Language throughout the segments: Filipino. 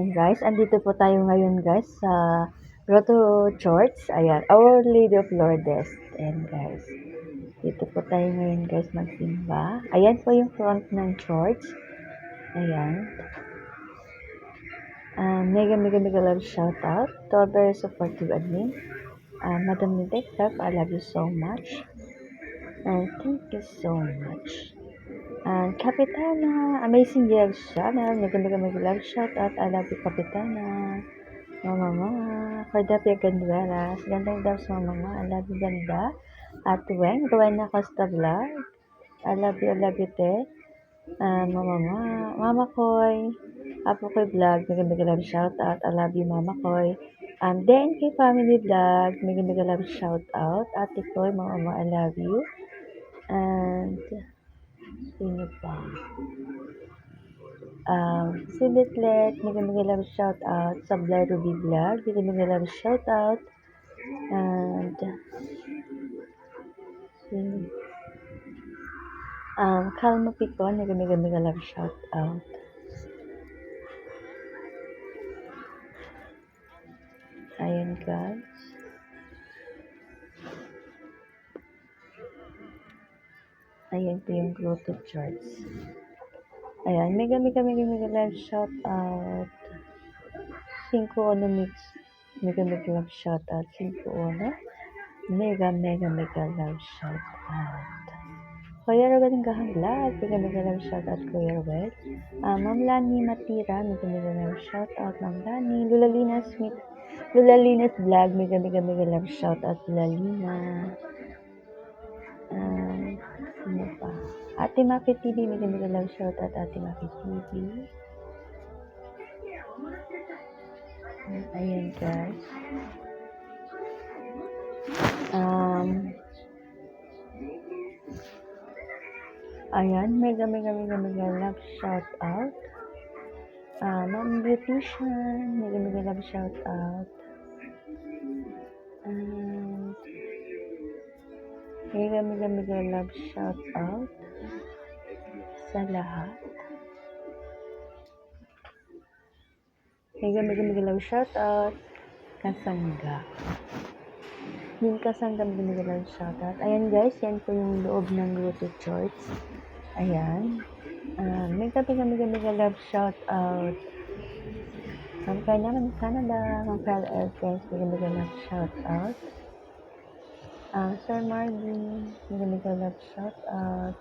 Ayan guys, andito po tayo ngayon guys sa Grotto Church. Ayan, Our Lady of Lourdes. Ayan guys, dito po tayo ngayon guys magsimba. Ayan po yung front ng church. Ayan. Mega love shout out to our very supportive admin. Madam Detective, I love you so much. And thank you so much. Kapitana, amazing girl siya. Mega love shout out. I love you, Kapitana. Mama, Cordape Ganduelas, gandang daw sa mama, I love you ganda. At Weng, Rowena Costa Vlog, I love you te. Mama Koy, Apo Koy Vlog, mega love shout out, I love you Mama Koy. DNK Family Vlog, mega love shout out, Ate Koy, mama, I love you. And, sino pa? Si Bitlet, mega love shout out. Sablay Ruby Vlog, mega love shout out. And Kalma Picon, mega love shout out. Ayan guys. Ayan po yung Grotto Church. Ayan, mega love shout out. 5 ono mix. Mega love shout out. 5 ono. Mega love shout out. Kuya Robel ng Vlog, mega love shout out Kuya Robel. Ma'am Lani Matira, mega love shout out Ma'am Lani. Lulalina Smith, Lulalina's Vlog, mega love shout out Lulalina. Sino pa? Ate Maki TV, mega love shout out Ate Maki TV. Ayan guys. Ayan, mega love shout out. Ma'am Beautician, mega love shout out. Mega love shout out sa lahat. Mega love shout out Kasangga. Yung Kasangga, mega love shout out. Ayan guys, yan po yung loob ng Grotto Church. Ayan. Mega love shout out. Ang kanya ng Canada, mga Pearl Air Friends, mega love shout out. Sir Marvin, mega love shout out.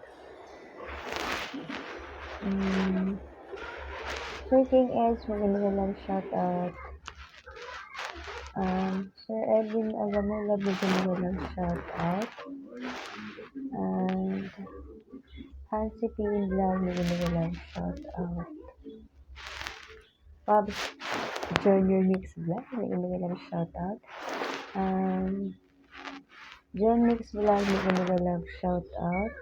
Sir King Edge, mega love shout out. Sir Edwin Agamula, mega love shout out. And Hansi P. Vlog, mega love shout out. Bob Junior Mix Vlog, mega love shout out. John Mix Vlog, mega love shout out.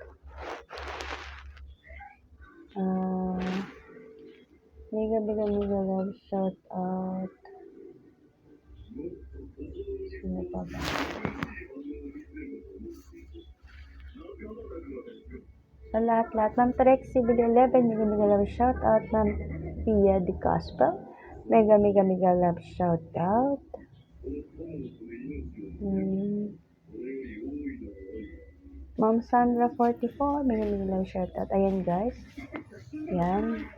Mega love shout out. Sino pa ba? Sa lahat. Ma'am Trexie Video 11, mega love shout out. Ma'am Pia de Gospel, mega love shout out. Ma'am Sandra 44, mega love shout out. Ayan guys. Yan.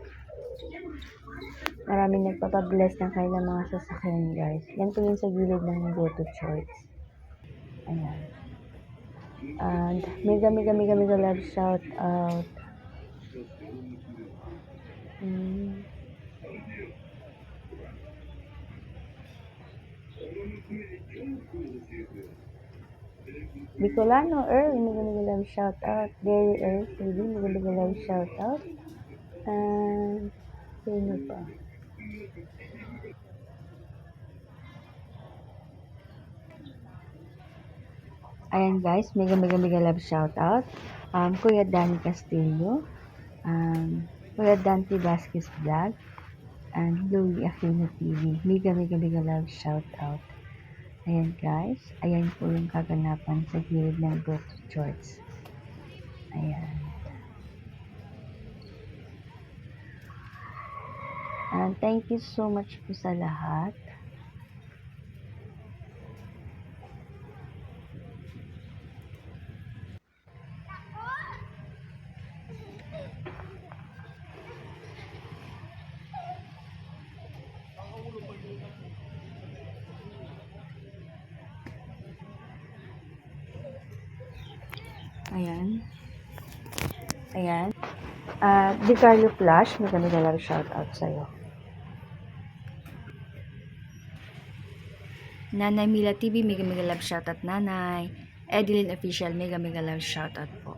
Maraming nagpapabless ng kanilang mga sasakyan guys. Yan po yung sa gilid ng Grotto Church. Ayan. And mega love shout out. Bicolano Earl, mega love shout out. Gary Earl, mega love shout out. And sino pa? Ayan guys, mega love shout out. Kuya Danny Castillo, Kuya Dante Vasquez Vlog, and Louie Aquino TV. Mega love shout out. Ayan guys, ayan po yung kaganapan sa gilid ng Grotto Church. Ayan. And thank you so much po sa lahat. Ayan. Ayan. Di Carlo Flash, may kami lang shoutout sa'yo. Nanay Mila TV, mega love shoutout nanay. Edeline Official, mega love shoutout po.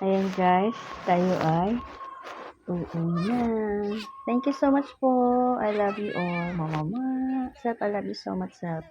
Ayan guys, tayo ay uuwi na. Thank you so much po. I love you all. Mama, Self, I love you so much, Self.